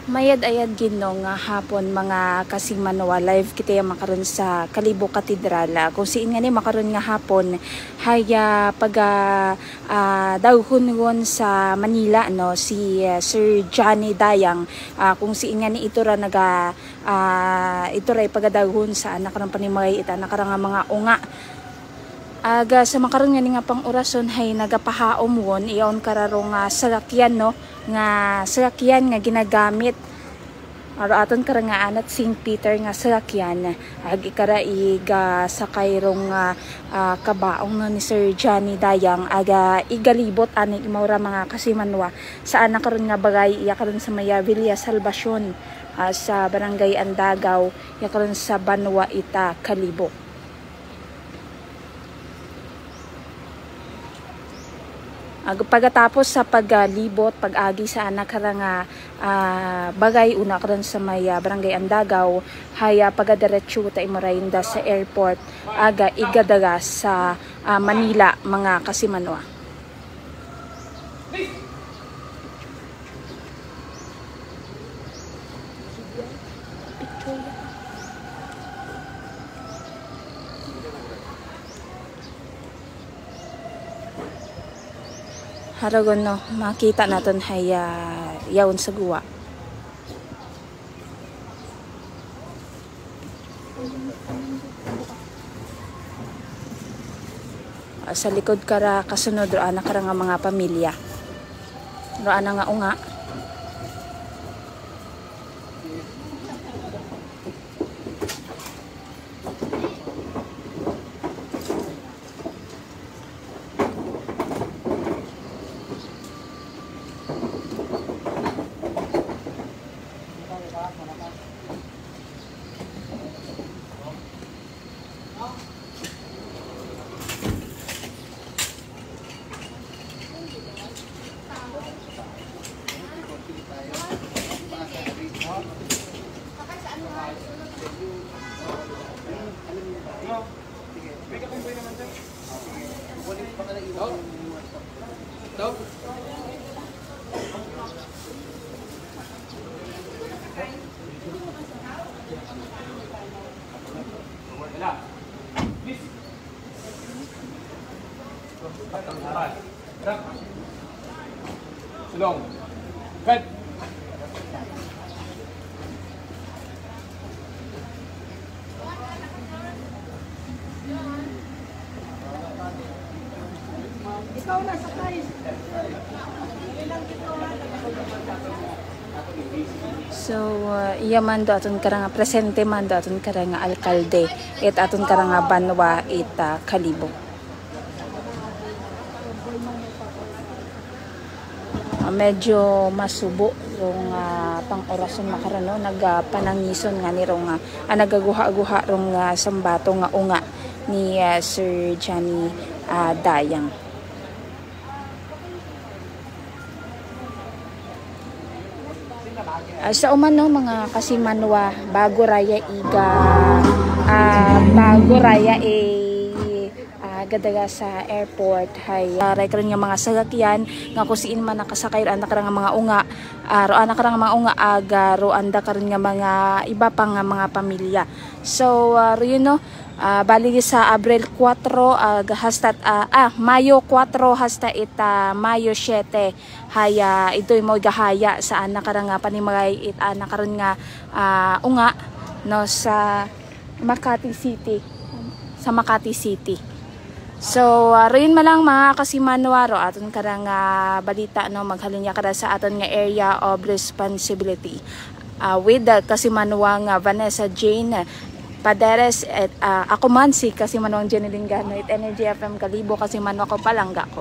Mayad ayad gino nga hapon mga kasimanoa live kita makaron sa Kalibo Katedral. Kung siin nga ni makaron nga hapon haya pag dawhon sa Manila no si Sir Johnny Dayang, kung siin nga ni ito ra naga ito ra pagadawhon sa anak ng panimay ita nakarang mga unga. Aga sa makaron nga ni nga pang orason hay nagapahaom won iyon kararong salakyan no nga salakyan nga ginagamit aton karang nga anat St. Peter nga salakyan agi kara iga sakay rong kabaong no ni Sir Johnny Dayang aga igalibot ani imawra mga kasimanwa sa anak karon nga bagay iya karon sa Maya Villa Salvacion sa Barangay Andagaw iya karon sa Banwa Ita Kalibo. Pagkatapos sa paglibot, pag-agi sa anak karang bagay una karon sa Maya Barangay Andagaw haya pagadiretso ta imorayinda sa airport aga igadaga sa Manila mga kasimanwa. Haragon no, makita natin hay yawon sa guwa. Sa likod kara kasunod roan na kara nga mga pamilya. Roan na nga unga. Sulong. Cut. Ikaw na sakay. So iya man do aton karang presente man do aton karang alkalde et aton karang Banwa Ita Kalibo. Medyo masubo yung pang orason makarano nagpanangison nga ni rong nagaguha-guha rong sambato nga unga ni Sir Johnny Dayang. Sa umano mga kasimanwa bago raya gadaga sa airport hay ray karon nga mga sasakyan nga kusiin man nakasakay anda karang mga unga roan karang mga unga aga roanda karon nga mga iba pang mga pamilya. So you know bali sa Abril 4 hasta Mayo 4 hasta ita Mayo 7 haya ito mo gahaya sa anak karang panimagay it anak karon nga unga no sa Makati City. So rin malang mga kasimanwa ro aton karang balita no maghalinya kada sa aton nga area of responsibility with the kasimanwa nga Vanessa Jane Paderes at ako man si kasimanwang Jenny Lingano it Energy FM Kalibo kasimanwa ko palangga ko.